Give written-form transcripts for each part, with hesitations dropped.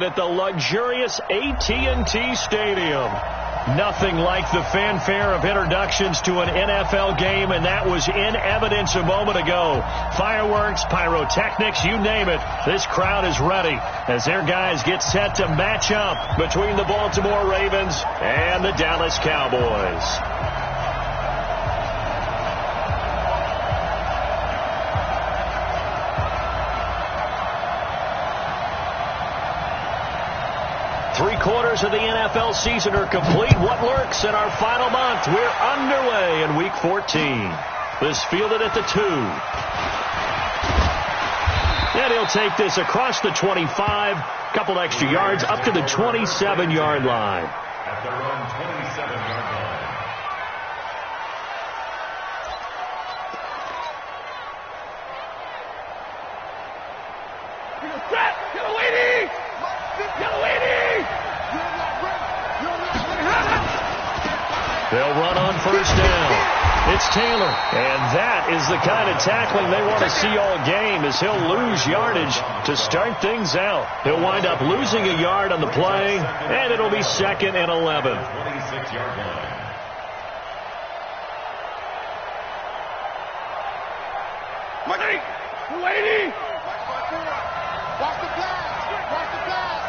At the luxurious AT&T Stadium. Nothing like the fanfare of introductions to an NFL game, and that was in evidence a moment ago. Fireworks, pyrotechnics, you name it. This crowd is ready as their guys get set to match up between the Baltimore Ravens and the Dallas Cowboys. Three-quarters of the NFL season are complete. What lurks in our final month? We're underway in Week 14. This fielded at the 2. And he'll take this across the 25. Couple extra yards up to the 27-yard line. At their own 27-yard line. They'll run on first down. It's Taylor. And that is the kind of tackling they want to see all game, as he'll lose yardage to start things out. He'll wind up losing a yard on the play, and it'll be 2nd and 11. 26-yard line. Lady! Watch the pass! Watch the pass!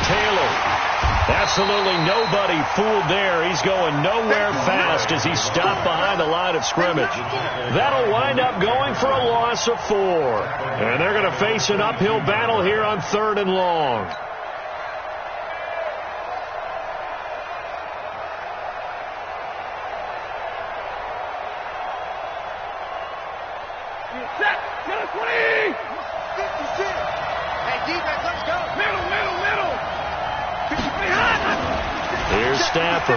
Taylor. Absolutely nobody fooled there. He's going nowhere fast as he's stopped behind the line of scrimmage. That'll wind up going for a loss of 4. And they're going to face an uphill battle here on 3rd and long. Here's Stafford.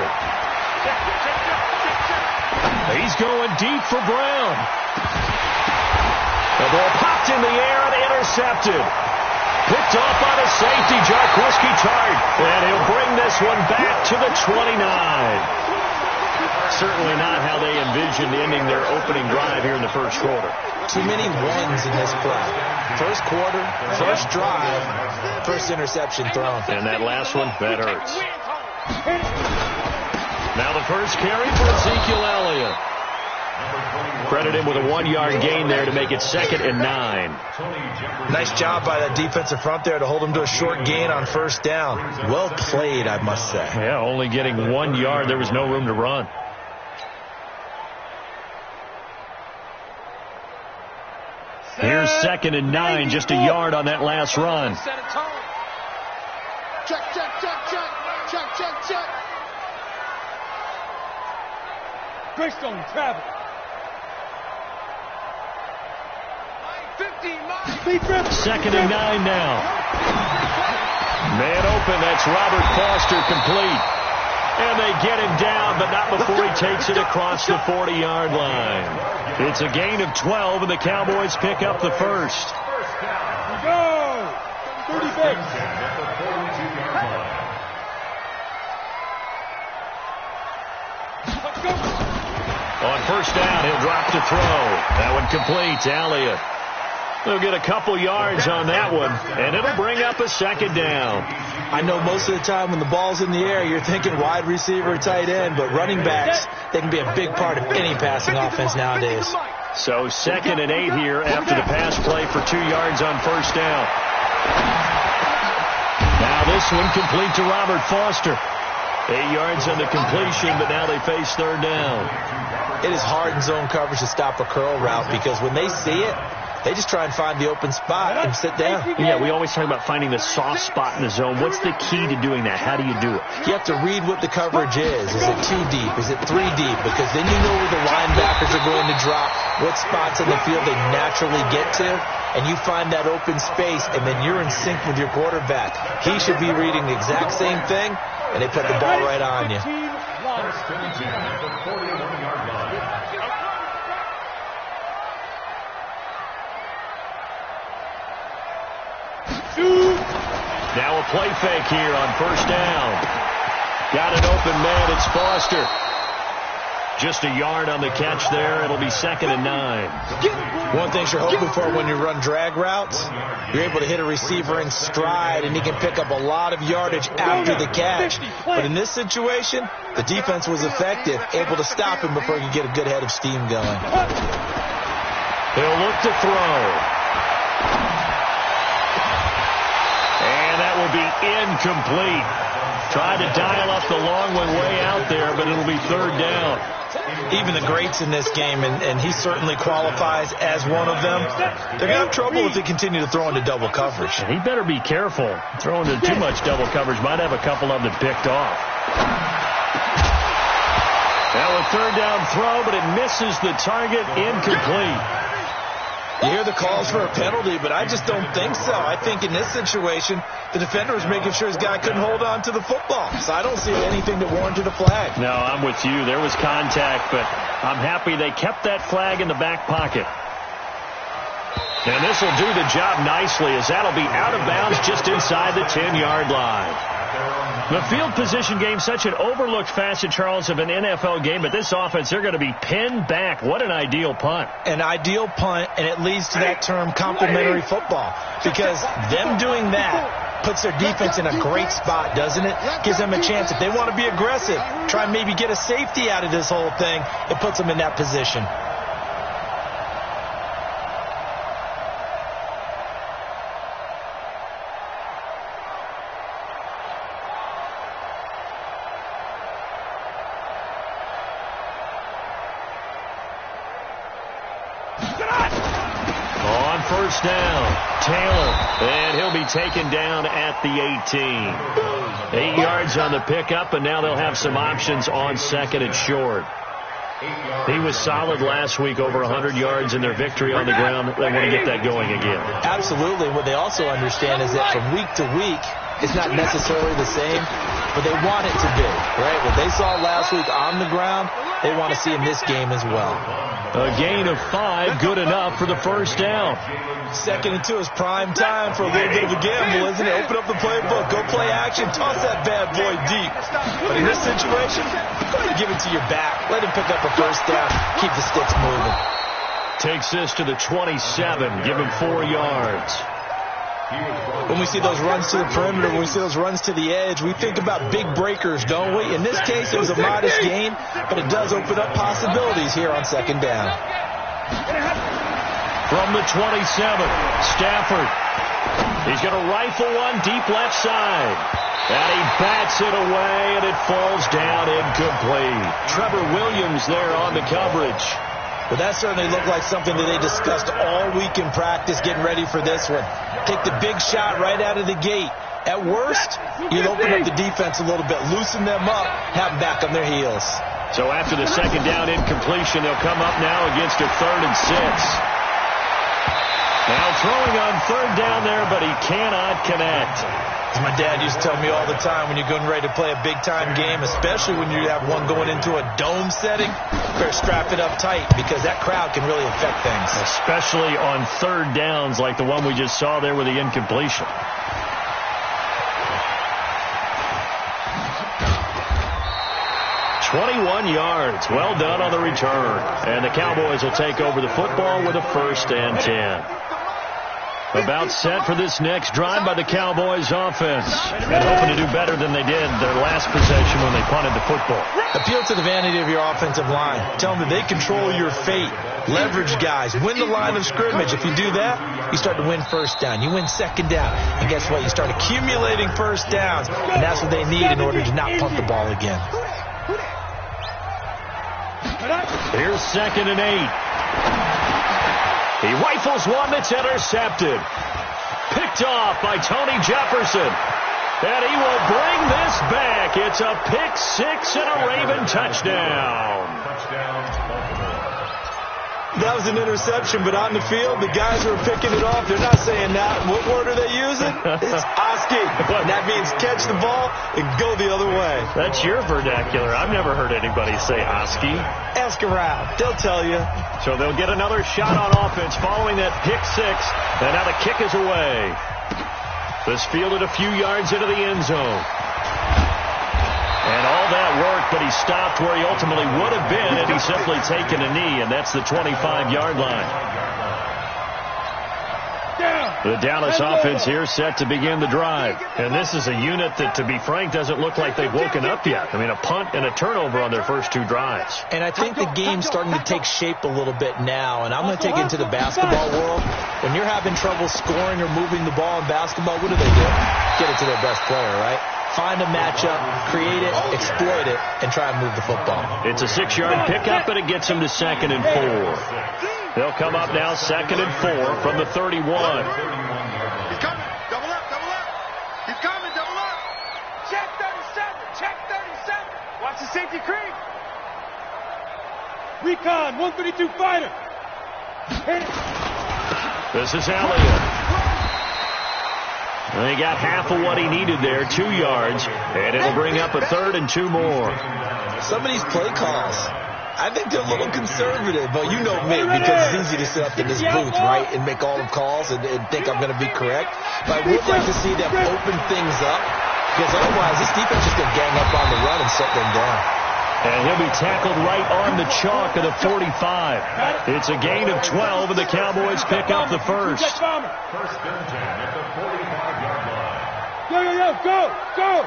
He's going deep for Brown. The ball popped in the air and intercepted. Picked off by the safety, Jarquiski Tart. And he'll bring this one back to the 29. Certainly not how they envisioned ending their opening drive here in the first quarter. Too many runs in this play. First quarter, first drive, first interception thrown. And that last one, that hurts. Now the first carry for Ezekiel Elliott. Credit him with a 1-yard gain there to make it 2nd and 9. Nice job by that defensive front there to hold him to a short gain on first down. Well played, I must say. Yeah, only getting 1 yard. There was no room to run. Here's 2nd and 9, just a yard on that last run. Check, check, check, check, check, check, check. Greystone travel. 2nd and 9 now. Man open, that's Robert Foster complete. And they get him down, but not before he takes it across the 40-yard line. It's a gain of 12, and the Cowboys pick up the first. Go! 36. On first down, he'll drop to throw. That one complete. Elliott. They'll get a couple yards on that one, and it'll bring up a 2nd down. I know most of the time when the ball's in the air, you're thinking wide receiver, tight end, but running backs, they can be a big part of any passing offense nowadays. So 2nd and 8 here after the pass play for 2 yards on first down. Now this one complete to Robert Foster. 8 yards on the completion, but now they face 3rd down. It is hard in zone coverage to stop a curl route because when they see it, they just try and find the open spot and sit down. Yeah, we always talk about finding the soft spot in the zone. What's the key to doing that? How do you do it? You have to read what the coverage is. Is it 2 deep? Is it 3 deep? Because then you know where the linebackers are going to drop, what spots in the field they naturally get to, and you find that open space, and then you're in sync with your quarterback. He should be reading the exact same thing, and they put the ball right on you. Now a play fake here on first down. Got an open man. It's Foster. Just a yard on the catch there. It'll be 2nd and 9. One thing you're hoping for when you run drag routes, you're able to hit a receiver in stride, and he can pick up a lot of yardage after the catch. But in this situation, the defense was effective, able to stop him before he could get a good head of steam going. He'll look to throw. And that will be incomplete. Tried to dial up the long one way out there, but it'll be 3rd down. Even the greats in this game, and he certainly qualifies as one of them, they're going to have trouble if they continue to throw into double coverage. He better be careful. Throwing into too much double coverage might have a couple of them picked off. Now a 3rd down throw, but it misses the target. Incomplete. You hear the calls for a penalty, but I just don't think so. I think in this situation, the defender was making sure his guy couldn't hold on to the football. So I don't see anything that warranted a flag. No, I'm with you. There was contact, but I'm happy they kept that flag in the back pocket. And this will do the job nicely, as that'll be out of bounds just inside the 10-yard line. The field position game, such an overlooked facet, Charles, of an NFL game, but this offense, they're going to be pinned back. What an ideal punt. An ideal punt, and it leads to that term complementary football, because them doing that puts their defense in a great spot, doesn't it? Gives them a chance. If they want to be aggressive, try and maybe get a safety out of this whole thing, it puts them in that position. First down, Taylor, and he'll be taken down at the 18. 8 yards on the pickup, and now they'll have some options on 2nd and short. He was solid last week, over 100 yards in their victory on the ground. They want to get that going again. Absolutely. What they also understand is that from week to week, it's not necessarily the same, but they want it to be, right? What they saw last week on the ground, they want to see in this game as well. A gain of 5, good enough for the first down. 2nd and 2 is prime time for a little bit of a gamble, isn't it? Open up the playbook, go play action, toss that bad boy deep. But in this situation, go ahead and give it to your back. Let him pick up a first down. Keep the sticks moving. Takes this to the 27, give him 4 yards. When we see those runs to the perimeter, when we see those runs to the edge, we think about big breakers, don't we? In this case, it was a modest gain, but it does open up possibilities here on 2nd down. From the 27, Stafford. He's going to rifle one deep left side. And he bats it away, and it falls down incomplete. Trevor Williams there on the coverage. Well, that certainly looked like something that they discussed all week in practice, getting ready for this one. Take the big shot right out of the gate. At worst, you'll open up the defense a little bit, loosen them up, have them back on their heels. So after the 2nd down incompletion, they'll come up now against a 3rd and 6. Now throwing on 3rd down there, but he cannot connect. As my dad used to tell me all the time, when you're getting ready to play a big-time game, especially when you have one going into a dome setting, better strap it up tight, because that crowd can really affect things. Especially on 3rd downs like the one we just saw there with the incompletion. "21 yards. Well done on the return. And the Cowboys will take over the football with a 1st and 10. About set for this next drive by the Cowboys offense. And hoping to do better than they did their last possession when they punted the football. Appeal to the vanity of your offensive line. Tell them that they control your fate. Leverage guys. Win the line of scrimmage. If you do that, you start to win 1st down. You win 2nd down. And guess what? You start accumulating 1st downs. And that's what they need in order to not punt the ball again. Here's 2nd and 8. He rifles one that's intercepted. Picked off by Tony Jefferson. And he will bring this back. It's a pick 6 and a Raven touchdown. That was an interception, but on the field, the guys who are picking it off, they're not saying that. What word are they using? It's Oski. And that means catch the ball and go the other way. That's your vernacular. I've never heard anybody say Oski. Ask around. They'll tell you. So they'll get another shot on offense following that pick 6. And now the kick is away. This fielded a few yards into the end zone. And all that work, but he stopped where he ultimately would have been had he simply taken a knee, and that's the 25-yard line. The Dallas offense here set to begin the drive. And this is a unit that, to be frank, doesn't look like they've woken up yet. I mean, a punt and a turnover on their first two drives. And I think the game's starting to take shape a little bit now. And I'm going to take it into the basketball world. When you're having trouble scoring or moving the ball in basketball, what do? Get it to their best player, right? Find a matchup, create it, exploit it, and try and move the football. It's a 6-yard pickup, and it gets them to 2nd and 4. They'll come up now 2nd and 4 from the 31. He's coming. Double up, double up. He's coming, double up. Check 37, check 37. Watch the safety creep. Recon, 132 fighter. Hit it. This is Elliott. And he got half of what he needed there, 2 yards, and it'll bring up a 3rd and 2 more. Some of these play calls, I think they're a little conservative, but you know me, because it's easy to sit up in this booth, right, and make all the calls and think I'm going to be correct. But I would like to see them open things up, because otherwise this defense is going to gang up on the run and shut them down. And he'll be tackled right on the chalk of the 45. It's a gain of 12, and the Cowboys pick up the first. First and 10 at the 45-yard line. Yo, go, go.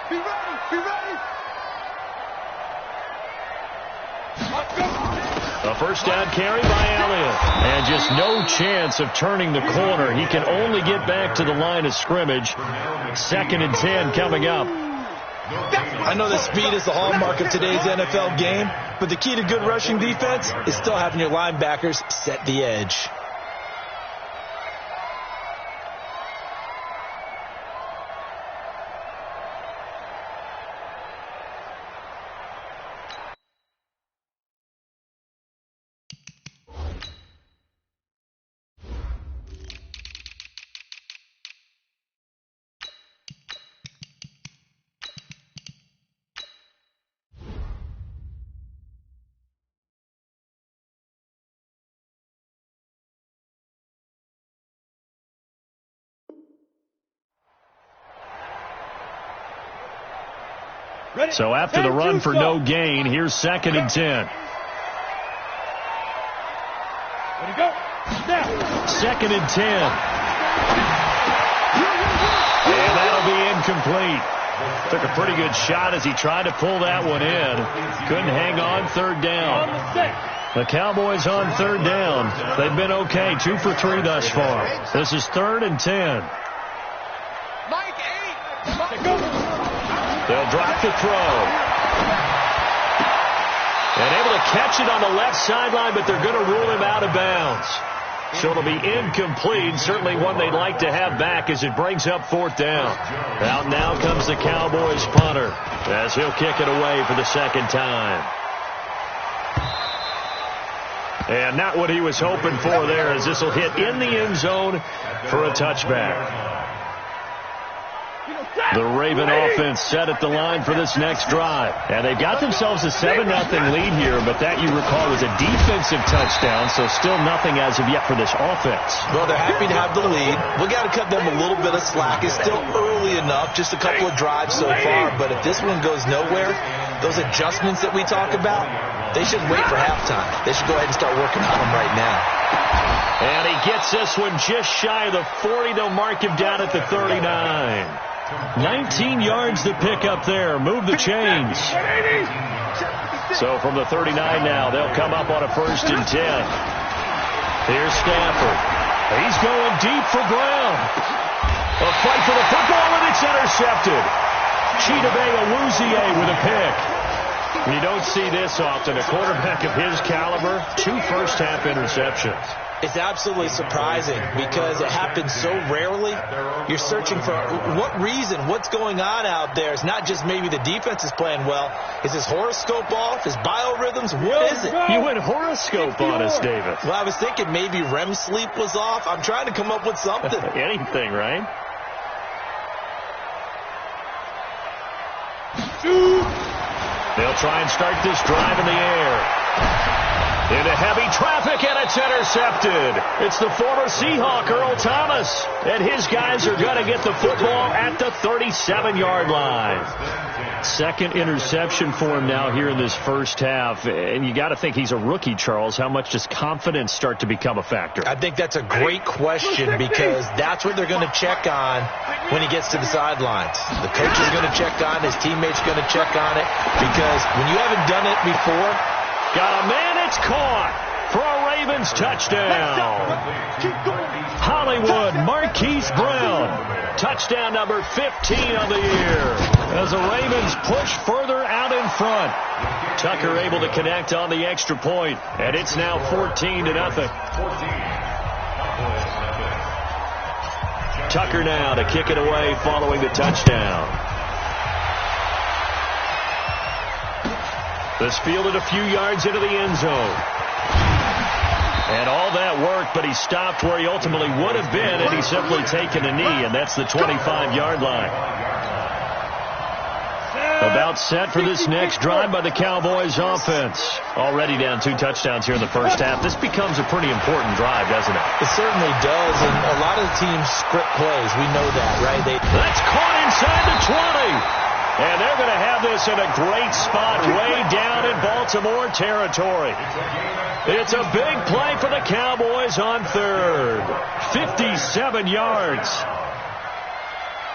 Be ready, be ready. A first down carry by Elliott. And just no chance of turning the corner. He can only get back to the line of scrimmage. 2nd and 10 coming up. I know that speed is the hallmark of today's NFL game, but the key to good rushing defense is still having your linebackers set the edge. So after the run for no gain, here's 2nd and 10. Ready, go. Now. 2nd and 10. And that'll be incomplete. Took a pretty good shot as he tried to pull that one in. Couldn't hang on, 3rd down. The Cowboys on 3rd down. They've been okay, 2 for 3 thus far. This is 3rd and 10. Mike 8. They'll drop the throw. And able to catch it on the left sideline, but they're going to rule him out of bounds. So it'll be incomplete. Certainly one they'd like to have back as it brings up 4th down. Out now comes the Cowboys punter as he'll kick it away for the 2nd time. And not what he was hoping for there, as this will hit in the end zone for a touchback. The Raven offense set at the line for this next drive. And they've got themselves a 7-0 lead here, but that, you recall, was a defensive touchdown, so still nothing as of yet for this offense. Well, they're happy to have the lead. We got to cut them a little bit of slack. It's still early enough, just a couple of drives so far, but if this one goes nowhere, those adjustments that we talk about, they should wait for halftime. They should go ahead and start working on them right now. And he gets this one just shy of the 40. They'll mark him down at the 39. 19 yards to pick up there. Move the chains. So from the 39 now, they'll come up on a 1st and 10. Here's Stafford. He's going deep for Brown. A fight for the football, and it's intercepted. Chidobe Awuzie with a pick. You don't see this often. A quarterback of his caliber, 2 first-half interceptions. It's absolutely surprising because it happens so rarely. You're searching for what reason, what's going on out there. It's not just maybe the defense is playing well. Is his horoscope off? His biorhythms? What is it? You went horoscope on us, David. Well, I was thinking maybe REM sleep was off. I'm trying to come up with something. Anything, right? They'll try and start this drive in the air. Into heavy traffic, and it's intercepted. It's the former Seahawk, Earl Thomas. And his guys are going to get the football at the 37-yard line. Second interception for him now here in this first half. And you got to think he's a rookie, Charles. How much does confidence start to become a factor? I think that's a great question because that's what they're going to check on when he gets to the sidelines. The coach is going to check on, his teammates going to check on it, because when you haven't done it before, got a man, it's caught for a Ravens touchdown. Hollywood Marquise Brown, touchdown number 15 of the year. As the Ravens push further out in front. Tucker able to connect on the extra point, and it's now 14-0. Tucker now to kick it away following the touchdown. This fielded a few yards into the end zone. And all that worked, but he stopped where he ultimately would have been had he simply taken a knee, and that's the 25-yard line. About set for this next drive by the Cowboys offense. Already down 2 touchdowns here in the first half. This becomes a pretty important drive, doesn't it? It certainly does, and a lot of the teams script plays. We know that, right? That's caught inside the 20. And they're going to have this in a great spot way down in Baltimore territory. It's a big play for the Cowboys on third. 57 yards.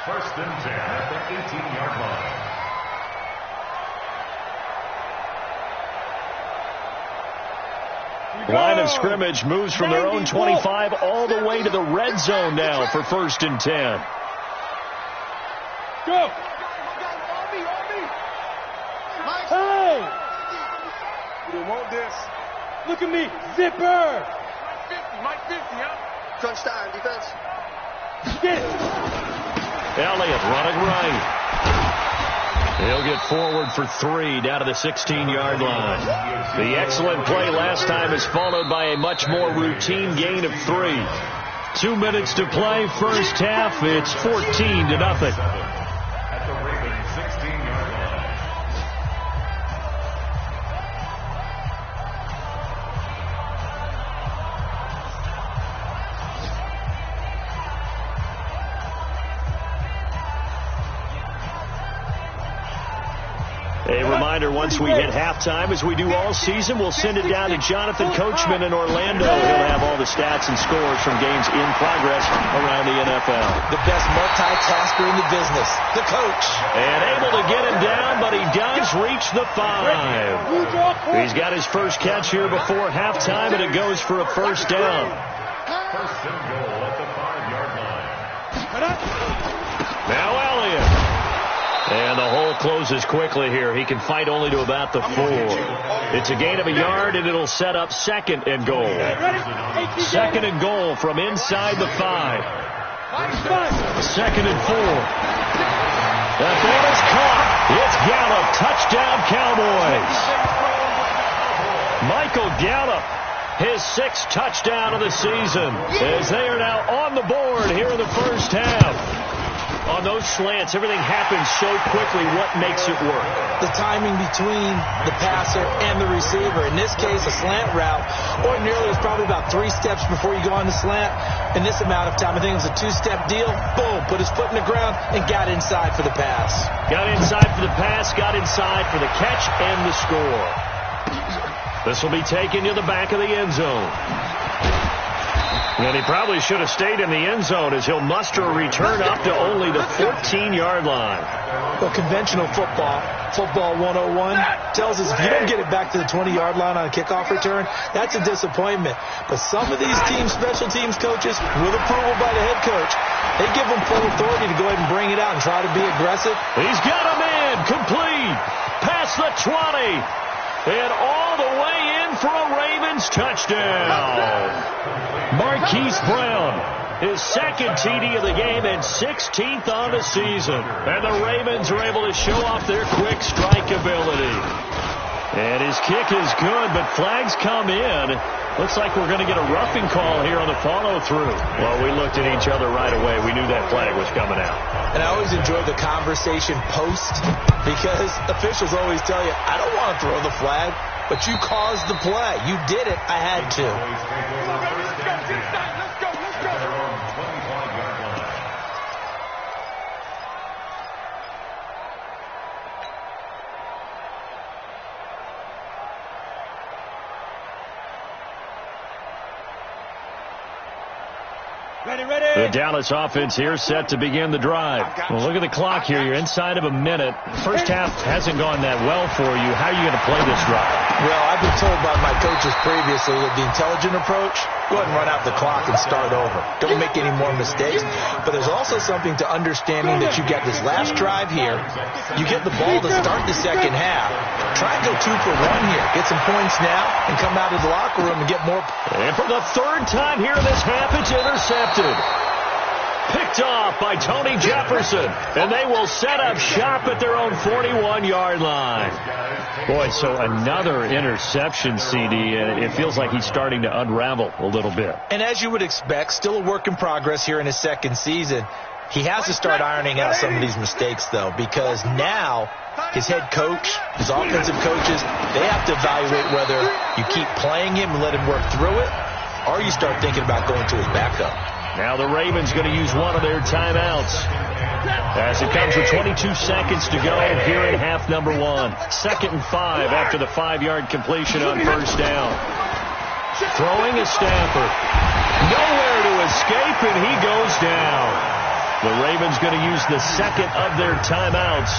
First and 10 at the 18-yard line. Line of scrimmage moves from their own 25 all the way to the red zone now for first and 10. Go! Hey! You don't want this. Look at me, zipper! Mike 50, huh? Crunch time, defense. Get it! Elliott running right. He'll get forward for 3 down to the 16-yard line. The excellent play last time is followed by a much more routine gain of 3. 2 minutes to play, first half. It's 14-0. At the Ravens 16-yard line. A reminder, once we hit halftime, as we do all season, we'll send it down to Jonathan Coachman in Orlando. He'll have all the stats and scores from games in progress around the NFL. The best multitasker in the business, the coach. And able to get him down, but he does reach the 5. He's got his first catch here before halftime, and it goes for a first down. First and goal at the 5-yard line. Now Elliott. And the hole closes quickly here. He can fight only to about the 4. It's a gain of a yard, and it'll set up second and goal. Second and goal from inside the 5. Second and 4. That ball is caught. It's Gallup. Touchdown, Cowboys. Michael Gallup, his 6th touchdown of the season, as they are now on the board here in the first half. On those slants, everything happens so quickly. What makes it work? The timing between the passer and the receiver. In this case, a slant route ordinarily is probably about 3 steps before you go on the slant. In this amount of time, I think it was a 2-step deal. Boom, put his foot in the ground and got inside for the pass. Got inside for the pass, got inside for the catch and the score. This will be taken to the back of the end zone. And he probably should have stayed in the end zone as he'll muster a return up to only the 14-yard line. Well, conventional football 101, tells us if you don't get it back to the 20-yard line on a kickoff return, that's a disappointment. But some of these special teams coaches, with approval by the head coach, they give them full authority to go ahead and bring it out and try to be aggressive. He's got him in, complete, past the 20, and all the way in for a Ravens touchdown. Marquise Brown, his 2nd TD of the game and 16th on the season. And the Ravens are able to show off their quick strike ability. And his kick is good, but flags come in. Looks like we're going to get a roughing call here on the follow-through. Well, we looked at each other right away. We knew that flag was coming out. And I always enjoy the conversation post because officials always tell you, I don't want to throw the flag. but you caused the play. You did it. I had to. Let's go. Ready. The Dallas offense here set to begin the drive. Well, look at the clock here. You're inside of a minute. First half hasn't gone that well for you. How are you going to play this drive? Well, I've been told by my coaches previously that the intelligent approach, go ahead and run out the clock and start over. Don't make any more mistakes. But there's also something to understanding that you get this last drive here. You get the ball to start the second half. Try and go 2 for 1 here. Get some points now and come out of the locker room and get more. And for the third time here in this half, it's intercepted. Picked off by Tony Jefferson, and they will set up shop at their own 41-yard line. Boy, so another interception, CD, and it feels like he's starting to unravel a little bit. And as you would expect, still a work in progress here in his second season. He has to start ironing out some of these mistakes, though, because now his head coach, his offensive coaches, they have to evaluate whether you keep playing him and let him work through it, or you start thinking about going to his backup. Now the Ravens going to use one of their timeouts as it comes with 22 seconds to go here in half number 1. 2nd and 5 after the 5-yard completion on first down. Throwing is Stafford. Nowhere to escape, and he goes down. The Ravens going to use the second of their timeouts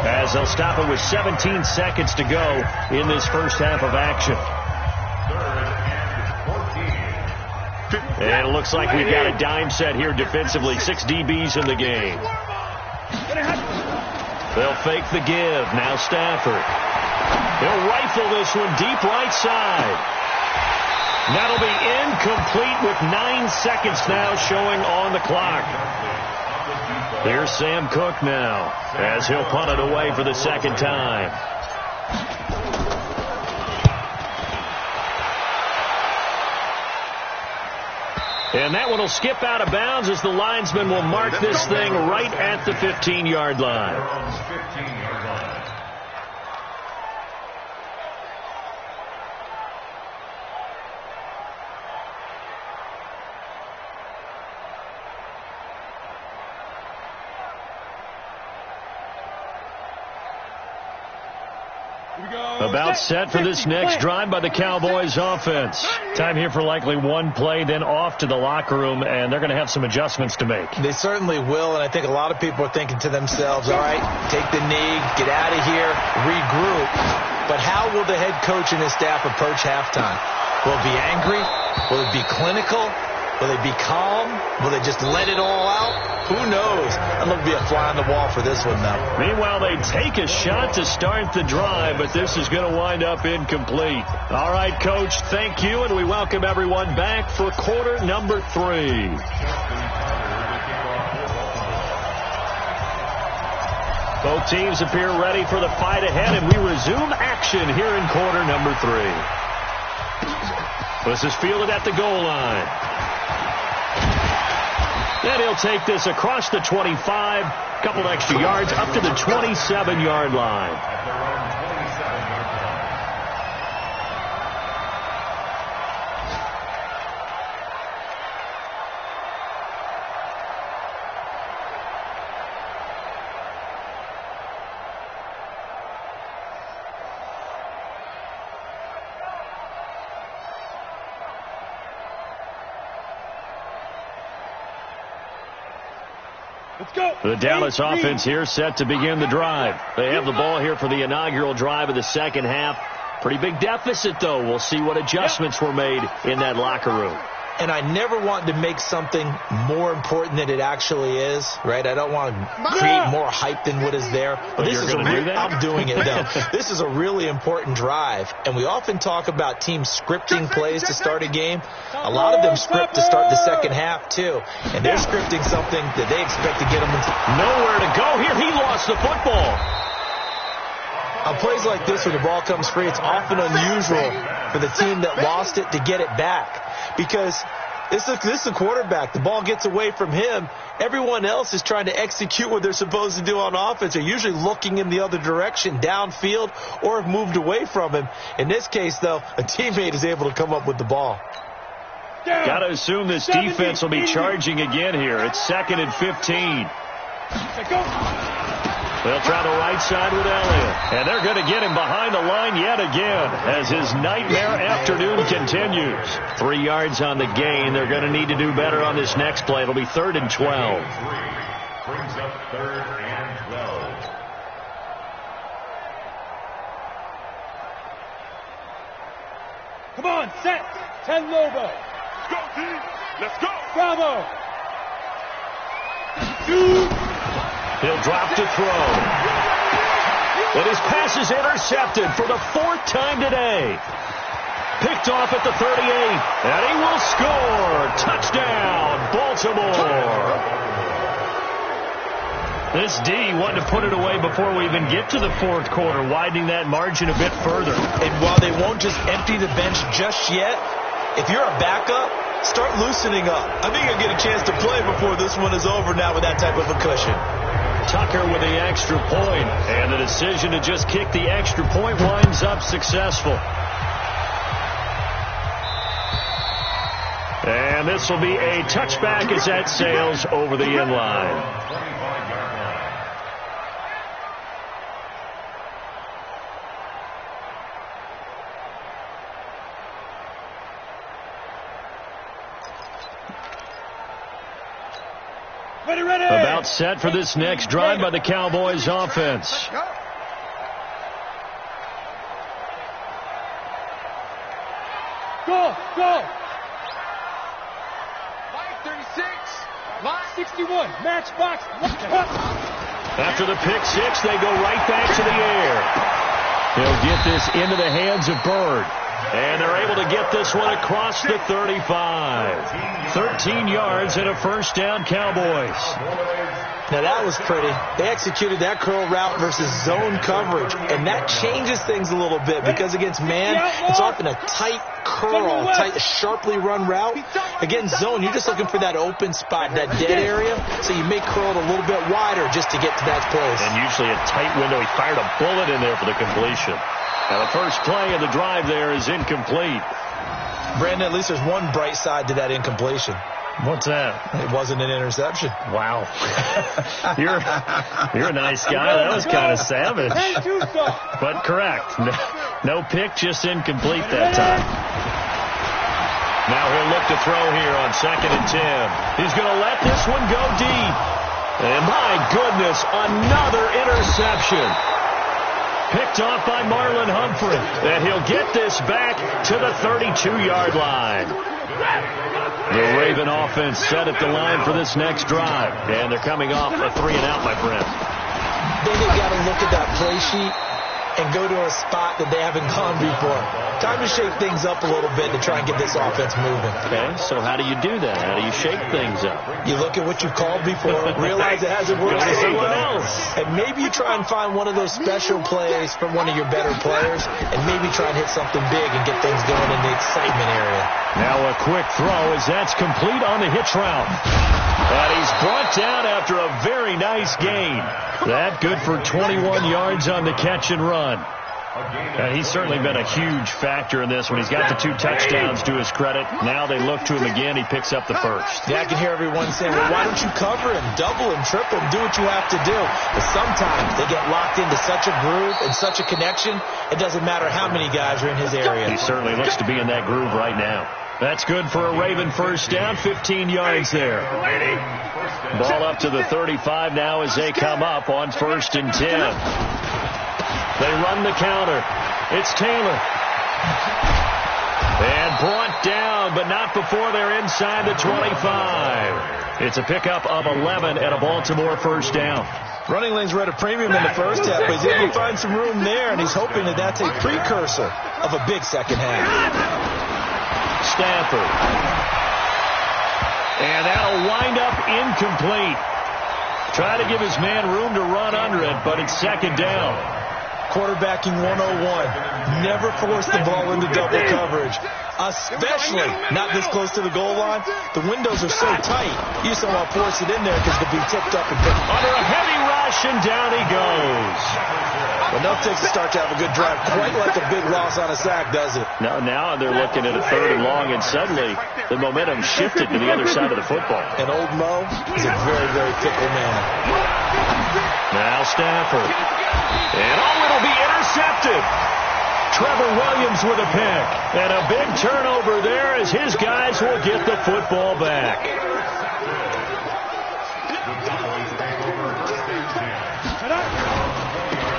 as they'll stop it with 17 seconds to go in this first half of action. And it looks like we've got a dime set here defensively. 6 DBs in the game. They'll fake the give. Now Stafford. He'll rifle this one deep right side. That'll be incomplete with 9 seconds now showing on the clock. Here's Sam Cook now as he'll punt it away for the second time. And that one will skip out of bounds as the linesman will mark this thing right at the 15-yard line. About set for this next drive by the Cowboys offense. Time here for likely one play, then off to the locker room, and they're going to have some adjustments to make. They certainly will, and I think a lot of people are thinking to themselves, all right, take the knee, get out of here, regroup. But how will the head coach and his staff approach halftime? Will it be angry? Will it be clinical? Will they be calm? Will they just let it all out? Who knows? I'm going to be a fly on the wall for this one, though. Meanwhile, they take a shot to start the drive, but this is going to wind up incomplete. All right, Coach, thank you, and we welcome everyone back for quarter number 3. Both teams appear ready for the fight ahead, and we resume action here in quarter number 3. This is fielded at the goal line. Then he'll take this across the 25, couple extra yards, up to the 27-yard line. Let's go. The Dallas offense here set to begin the drive. They have the ball here for the inaugural drive of the second half. Pretty big deficit, though. We'll see what adjustments were made in that locker room. And I never want to make something more important than it actually is, right? I don't want to create more hype than what is there. But this is I'm doing it, though. This is a really important drive. And we often talk about teams scripting plays to start a game. A lot of them script to start the second half, too. And they're scripting something that they expect to get them into. Nowhere to go here. He lost the football. On plays like this where the ball comes free, it's often unusual for the team that lost it to get it back. Because This is the quarterback. The ball gets away from him. Everyone else is trying to execute what they're supposed to do on offense. They're usually looking in the other direction, downfield, or have moved away from him. In this case, though, a teammate is able to come up with the ball. Got to assume this defense will be charging again here. It's 2nd and 15. They'll try the right side with Elliott. And they're going to get him behind the line yet again as his nightmare afternoon continues. 3 yards on the gain. They're going to need to do better on this next play. It'll be 3rd and 12. Brings up 3rd and 12. Come on, set. 10 Lobo. Go, D. Let's go. Bravo. He'll drop to throw. But his pass is intercepted for the 4th time today. Picked off at the 38. And he will score. Touchdown, Baltimore. This D wanted to put it away before we even get to the 4th quarter, widening that margin a bit further. And while they won't just empty the bench just yet, if you're a backup, start loosening up. I think you'll get a chance to play before this one is over now with that type of a cushion. Tucker with the extra point, and the decision to just kick the extra point winds up successful. And this will be a touchback as that sails over the end line. Ready. About set for this next drive by the Cowboys offense. Go. 536. Line 61. Matchbox. After the pick six, they go right back to the air. He'll get this into the hands of Bird. And they're able to get this one across the 35. 13 yards and a first down, Cowboys. Now that was pretty. They executed that curl route versus zone coverage, and that changes things a little bit because against man, it's often a tight curl, tight, sharply run route. Against zone, you're just looking for that open spot, that dead area, so you may curl it a little bit wider just to get to that place. And usually a tight window. He fired a bullet in there for the completion. Now the first play of the drive there is incomplete. Brandon, at least there's one bright side to that incompletion. What's that? It wasn't an interception. Wow. You're a nice guy. That was kind of savage. But correct. No pick, just incomplete that time. Now he'll look to throw here on 2nd and 10. He's going to let this one go deep. And my goodness, another interception. Picked off by Marlon Humphrey. And he'll get this back to the 32-yard line. The Raven offense set at the line for this next drive. And they're coming off a 3-and-out, my friend. Then they've got to look at that play sheet and go to a spot that they haven't gone before. Time to shake things up a little bit to try and get this offense moving. Okay, so how do you do that? How do you shake things up? You look at what you've called before, realize it hasn't worked for someone else. And maybe you try and find one of those special plays from one of your better players, and maybe try and hit something big and get things going in the excitement area. Now a quick throw as that's complete on the hitch route. And he's brought down after a very nice gain. That good for 21 yards on the catch and run. And he's certainly been a huge factor in this one. He's got the 2 touchdowns to his credit. Now they look to him again. He picks up the first. Yeah, I can hear everyone saying, well, why don't you cover him, double him, triple him, do what you have to do. But sometimes they get locked into such a groove and such a connection, it doesn't matter how many guys are in his area. He certainly looks to be in that groove right now. That's good for a Raven first down, 15 yards there. Ball up to the 35 now as they come up on 1st and 10. They run the counter. It's Taylor. And brought down, but not before they're inside the 25. It's a pickup of 11 and a Baltimore first down. Running lanes were at a premium in the first half, but he's able to find some room there, and he's hoping that that's a precursor of a big second half. Stafford. And that'll wind up incomplete. Try to give his man room to run under it, but it's 2nd down. quarterbacking 101. Never force the ball into double coverage, especially not this close to the goal line. The windows are so tight, you just don't want to force it in there because they'll be tipped up and picked. Under a heavy rush, and down he goes. Enough takes to start to have a good drive, quite like a big loss on a sack, does it? Now they're looking at a 3rd and long, and suddenly the momentum shifted to the other side of the football. And old Mo is a very, very fickle man. Now Stafford. And it'll be intercepted. Trevor Williams with a pick. And a big turnover there as his guys will get the football back.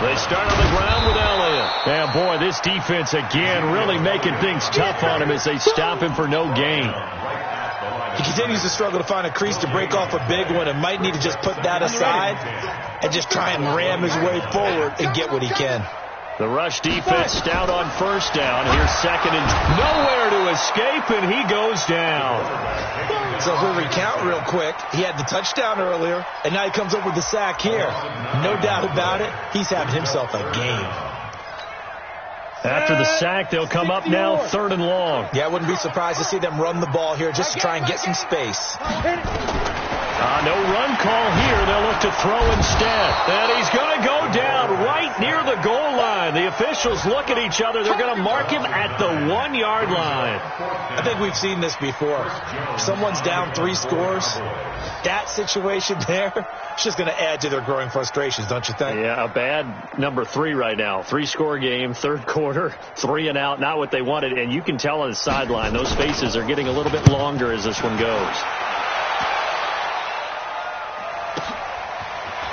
They start on the ground with Elliott. And boy, this defense again really making things tough on him as they stop him for no gain. He continues to struggle to find a crease to break off a big one and might need to just put that aside and just try and ram his way forward and get what he can. The rush defense stout on 1st down. Here's 2nd and nowhere to escape, and he goes down. So if we recount real quick, he had the touchdown earlier, and now he comes up with the sack here. No doubt about it, he's having himself a game. After the sack, they'll come up now 3rd and long. Yeah, I wouldn't be surprised to see them run the ball here just to try and get some space. No run call here. They'll look to throw instead. And he's going to go down right near the goal line. The officials look at each other. They're going to mark him at the 1-yard line. I think we've seen this before. If someone's down 3 scores, that situation there, it's just going to add to their growing frustrations, don't you think? Yeah, a bad number 3 right now. 3-score game, 3rd quarter, 3 and out, not what they wanted. And you can tell on the sideline, those faces are getting a little bit longer as this one goes.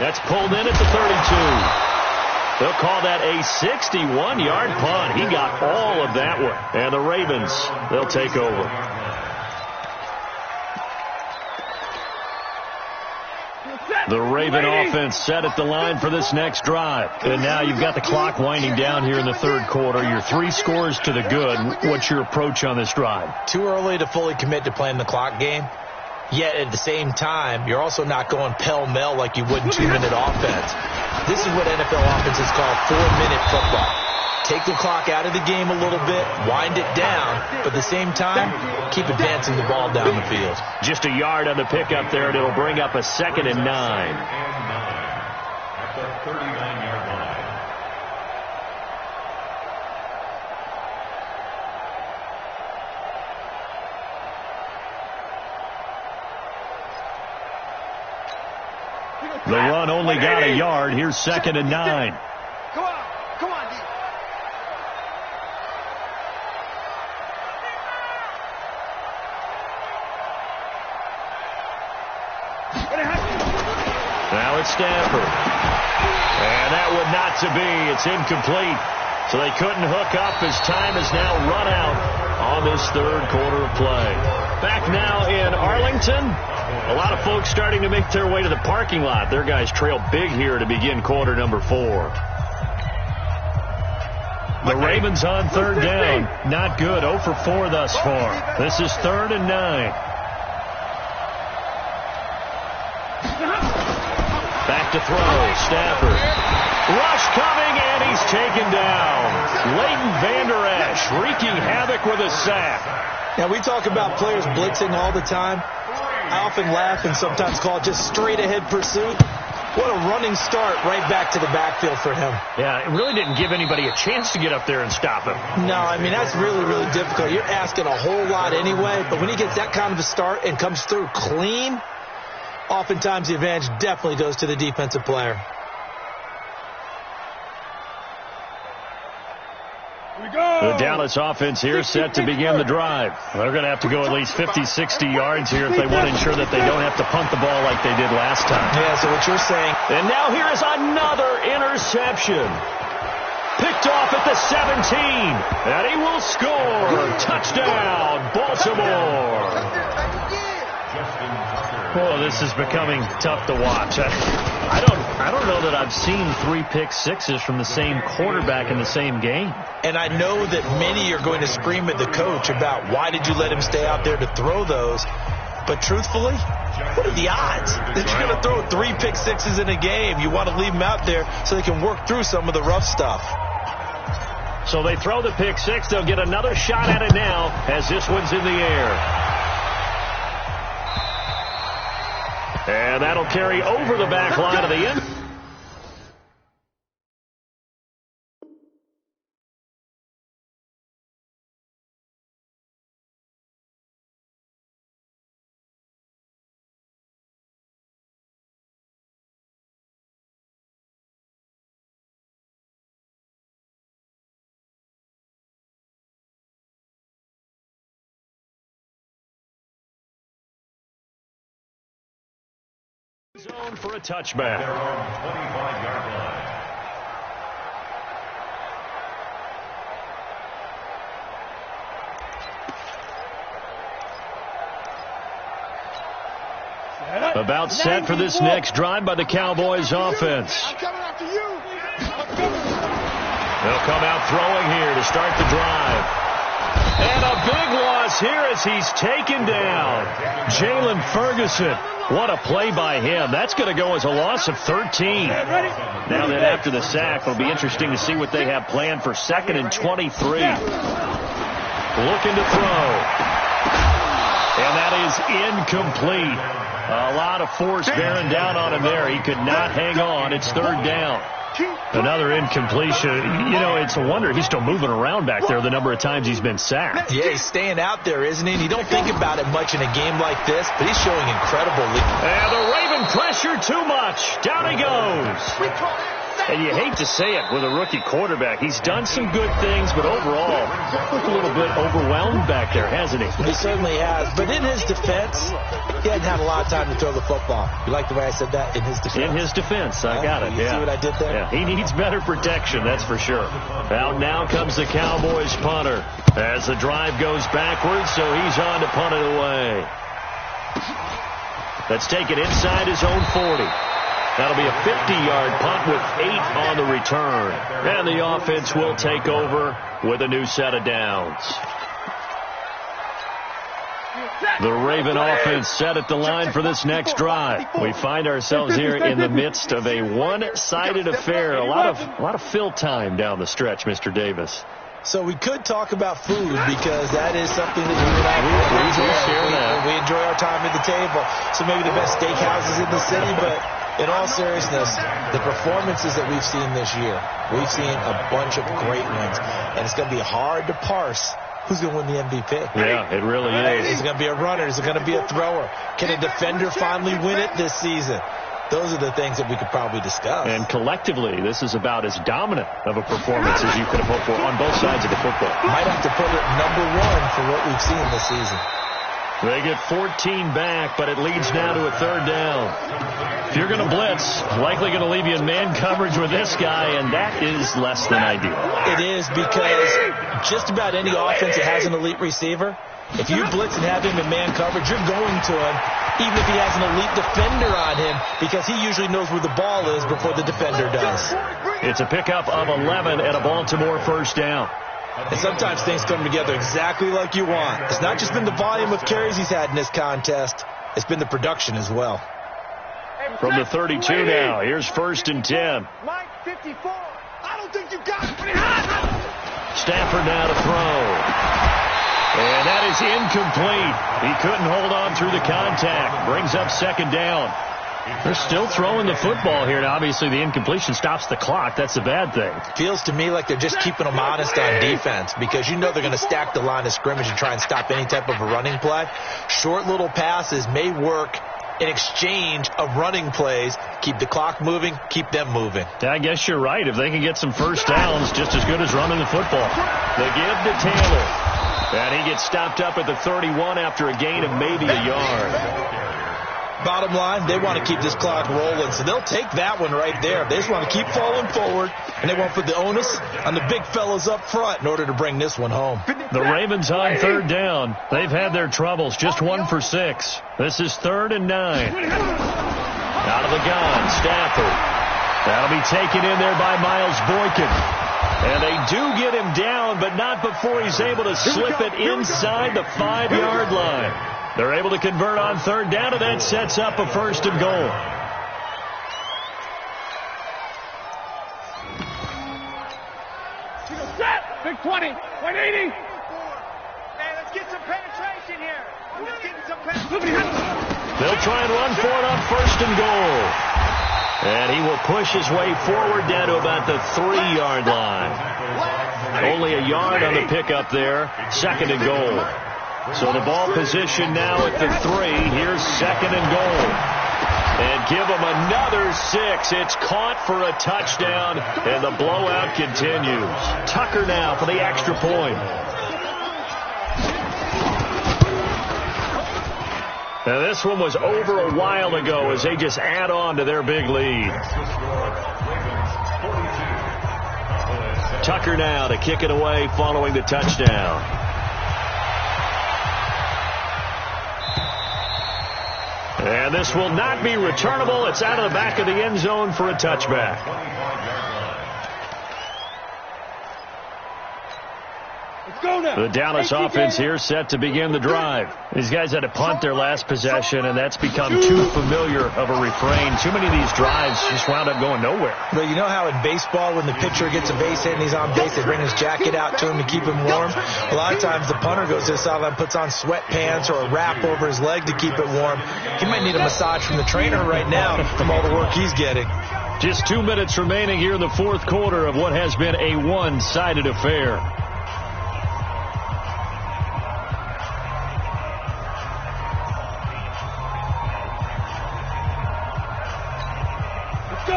That's pulled in at the 32. They'll call that a 61-yard punt. He got all of that one. And the Ravens, they'll take over. The Raven offense set at the line for this next drive. And now you've got the clock winding down here in the 3rd quarter. You're 3 scores to the good. What's your approach on this drive? Too early to fully commit to playing the clock game. Yet at the same time, you're also not going pell-mell like you would in 2-minute offense. This is what NFL offenses call 4-minute football. Take the clock out of the game a little bit, wind it down, but at the same time, keep advancing the ball down the field. Just a yard on the pickup there, and it'll bring up a 2nd and 9. At the 39-yard line. The run only got a yard. Here's 2nd and 9. Come on, D. Now it's Stafford. And that would not to be. It's incomplete. So they couldn't hook up as time has now run out on this 3rd quarter of play. Back now in Arlington. A lot of folks starting to make their way to the parking lot. Their guys trail big here to begin quarter number 4. The Ravens on 3rd down. Not good. 0 for 4 thus far. This is 3rd and 9. Back to throw. Stafford. Rush coming, and he's taken down. Leighton Vander Esch wreaking havoc with a sack. Now, we talk about players blitzing all the time. I often laugh and sometimes call it just straight-ahead pursuit. What a running start right back to the backfield for him. Yeah, it really didn't give anybody a chance to get up there and stop him. No, I mean, that's really, really difficult. You're asking a whole lot anyway, but when he gets that kind of a start and comes through clean, oftentimes the advantage definitely goes to the defensive player. The Dallas offense here set to begin the drive. They're going to have to go at least 50, 60 yards here if they want to ensure that they don't have to punt the ball like they did last time. Yeah, so what you're saying. And now here is another interception. Picked off at the 17. And he will score. Touchdown, Baltimore. Oh, this is becoming tough to watch. I don't know that I've seen 3 pick-sixes from the same quarterback in the same game. And I know that many are going to scream at the coach about why did you let him stay out there to throw those. But truthfully, what are the odds that you're going to throw 3 pick sixes in a game? You want to leave them out there so they can work through some of the rough stuff. So they throw the pick six. They'll get another shot at it now as this one's in the air. And that'll carry over the back line of the end. Zone for a touchback. Their own 25-yard line. About set for this next drive by the Cowboys offense. I'm coming after you. They'll come out throwing here to start the drive. And a big loss here as he's taken down. Jalen Ferguson. What a play by him. That's going to go as a loss of 13. Now then, after the sack, it'll be interesting to see what they have planned for 2nd and 23. Looking to throw. And that is incomplete. A lot of force bearing down on him there. He could not hang on. It's 3rd down. Another incompletion. You know, it's a wonder he's still moving around back there the number of times he's been sacked. Yeah, he's staying out there, isn't he? And you don't think about it much in a game like this, but he's showing incredible lead. And the Raven pressure too much. Down he goes. And you hate to say it with a rookie quarterback. He's done some good things, but overall, looked a little bit overwhelmed back there, hasn't he? He certainly has. But in his defense, he hadn't had a lot of time to throw the football. You like the way I said that? In his defense? In his defense. I got it. You see what I did there? Yeah, he needs better protection, that's for sure. Out now comes the Cowboys punter as the drive goes backwards, so he's on to punt it away. Let's take it inside his own 40. That'll be a 50-yard punt with 8 on the return. And the offense will take over with a new set of downs. The Raven offense set at the line for this next drive. We find ourselves here in the midst of a one-sided affair. A lot of fill time down the stretch, Mr. Davis. So we could talk about food because that is something that you and I we enjoy our time at the table. So maybe the best steakhouses in the city, but in all seriousness, the performances that we've seen this year, we've seen a bunch of great ones, and it's going to be hard to parse who's going to win the MVP. Yeah, it really is. Is it going to be a runner? Is it going to be a thrower? Can a defender finally win it this season? Those are the things that we could probably discuss. And collectively, this is about as dominant of a performance as you could have hoped for on both sides of the football. Might have to put it #1 for what we've seen this season. They get 14 back, but it leads now to a 3rd down. If you're going to blitz, likely going to leave you in man coverage with this guy, and that is less than ideal. It is because just about any offense that has an elite receiver, if you blitz and have him in man coverage, you're going to him, even if he has an elite defender on him, because he usually knows where the ball is before the defender does. It's a pickup of 11 and a Baltimore 1st down. And sometimes things come together exactly like you want. It's not just been the volume of carries he's had in this contest. It's been the production as well. From the 32 now, here's 1st and 10. Mike 54. I don't think you got it. Stafford now to throw. And that is incomplete. He couldn't hold on through the contact. Brings up 2nd down. They're still throwing the football here. Now, obviously, the incompletion stops the clock. That's a bad thing. Feels to me like they're just keeping them honest on defense because you know they're going to stack the line of scrimmage and try and stop any type of a running play. Short little passes may work in exchange of running plays. Keep the clock moving, keep them moving. I guess you're right. If they can get some 1st downs, just as good as running the football. They give to Taylor. And he gets stopped up at the 31 after a gain of maybe a yard. Bottom line, they want to keep this clock rolling, so they'll take that one right there. They just want to keep falling forward, and they want to put the onus on the big fellas up front in order to bring this one home. The Ravens on 3rd down. They've had their troubles, just 1 for 6. This is 3rd and 9. Out of the gun, Stafford. That'll be taken in there by Miles Boykin. And they do get him down, but not before he's able to slip it inside the 5-yard line. They're able to convert on third down, and that sets up a 1st and goal. Big 20, 180. Man, let's get some penetration here. Let's get some penetration. They'll try and run for it on 1st and goal. And he will push his way forward down to about the 3-yard line. Only a yard on the pickup there. 2nd and goal. So the ball position now at the 3. Here's 2nd and goal. And give him another 6. It's caught for a touchdown, and the blowout continues. Tucker now for the extra point. Now this one was over a while ago as they just add on to their big lead. Tucker now to kick it away following the touchdown. And this will not be returnable. It's out of the back of the end zone for a touchback. The Dallas offense here set to begin the drive. These guys had to punt their last possession, and that's become too familiar of a refrain. Too many of these drives just wound up going nowhere. But you know how in baseball, when the pitcher gets a base hit and he's on base, they bring his jacket out to him to keep him warm? A lot of times the punter goes to the sideline, puts on sweatpants or a wrap over his leg to keep it warm. He might need a massage from the trainer right now from all the work he's getting. Just 2 minutes remaining here in the 4th quarter of what has been a one-sided affair.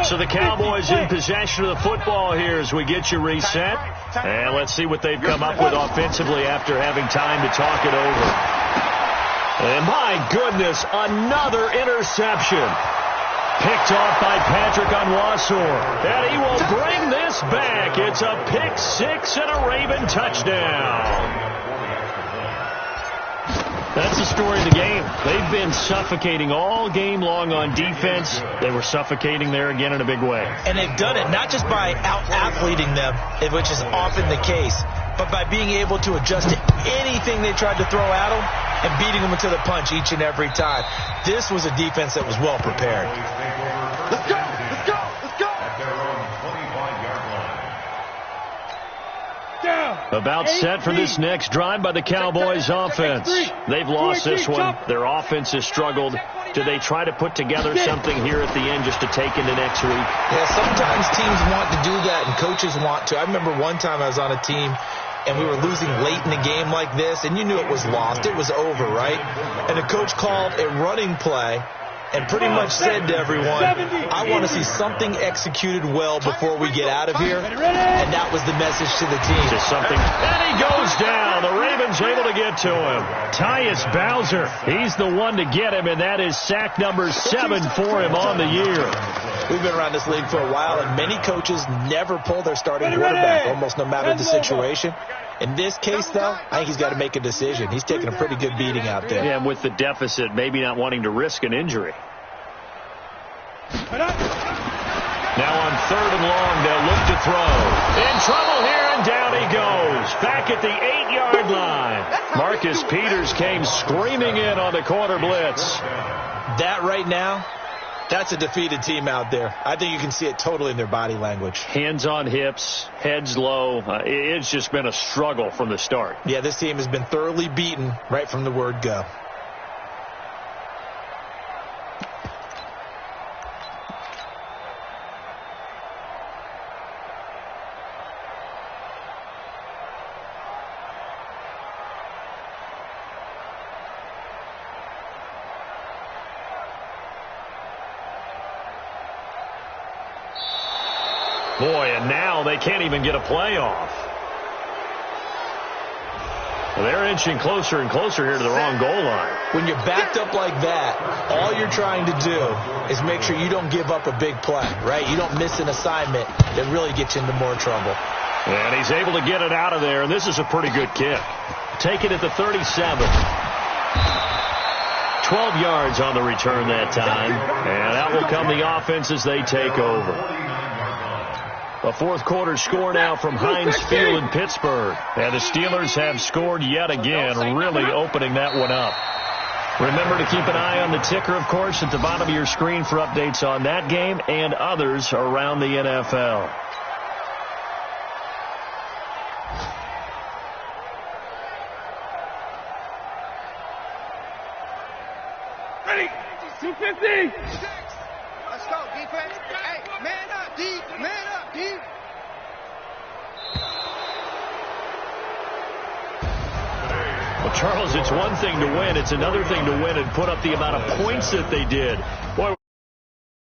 So the Cowboys in possession of the football here as we get you reset. And let's see what they've come up with offensively after having time to talk it over. And my goodness, another interception. Picked off by Patrick Onwuasor. And he will bring this back. It's a pick 6 and a Raven touchdown. That's the story of the game. They've been suffocating all game long on defense. They were suffocating there again in a big way. And they've done it not just by out-athleting them, which is often the case, but by being able to adjust to anything they tried to throw at them and beating them to the punch each and every time. This was a defense that was well prepared. Let's go! Let's go! Let's go! At their own 25-yard line. About set for this next drive by the Cowboys offense. They've lost this one. Their offense has struggled. Do they try to put together something here at the end just to take into next week? Yeah, sometimes teams want to do that and coaches want to. I remember one time I was on a team and we were losing late in a game like this, and you knew it was lost. It was over, right? And the coach called a running play and pretty much said to everyone, I want to see something executed well before we get out of here. And that was the message to the team. Just something. And he goes down. The Ravens able to get to him. Tyus Bowser, he's the one to get him, and that is sack number 7 for him on the year. We've been around this league for a while, and many coaches never pull their starting quarterback, almost no matter the situation. In this case, though, I think he's got to make a decision. He's taking a pretty good beating out there. Yeah, and with the deficit, maybe not wanting to risk an injury. Now on 3rd and long, they'll look to throw. In trouble here, and down he goes. Back at the 8-yard line. Marcus Peters came screaming in on the corner blitz. That right now, that's a defeated team out there. I think you can see it totally in their body language. Hands on hips, heads low. It's just been a struggle from the start. Yeah, this team has been thoroughly beaten right from the word go. Boy, and now they can't even get a playoff. Well, they're inching closer and closer here to the wrong goal line. When you're backed up like that, all you're trying to do is make sure you don't give up a big play, right? You don't miss an assignment that really gets you into more trouble. And he's able to get it out of there, and this is a pretty good kick. Take it at the 37. 12 yards on the return that time, and out will come the offense as they take over. A 4th quarter score now from Heinz Field in Pittsburgh. And the Steelers have scored yet again, really opening that one up. Remember to keep an eye on the ticker, of course, at the bottom of your screen for updates on that game and others around the NFL. Ready? 250. Let's go, defense. Hey, man up, D. Man up, D. Well, Charles, it's one thing to win. It's another thing to win and put up the amount of points that they did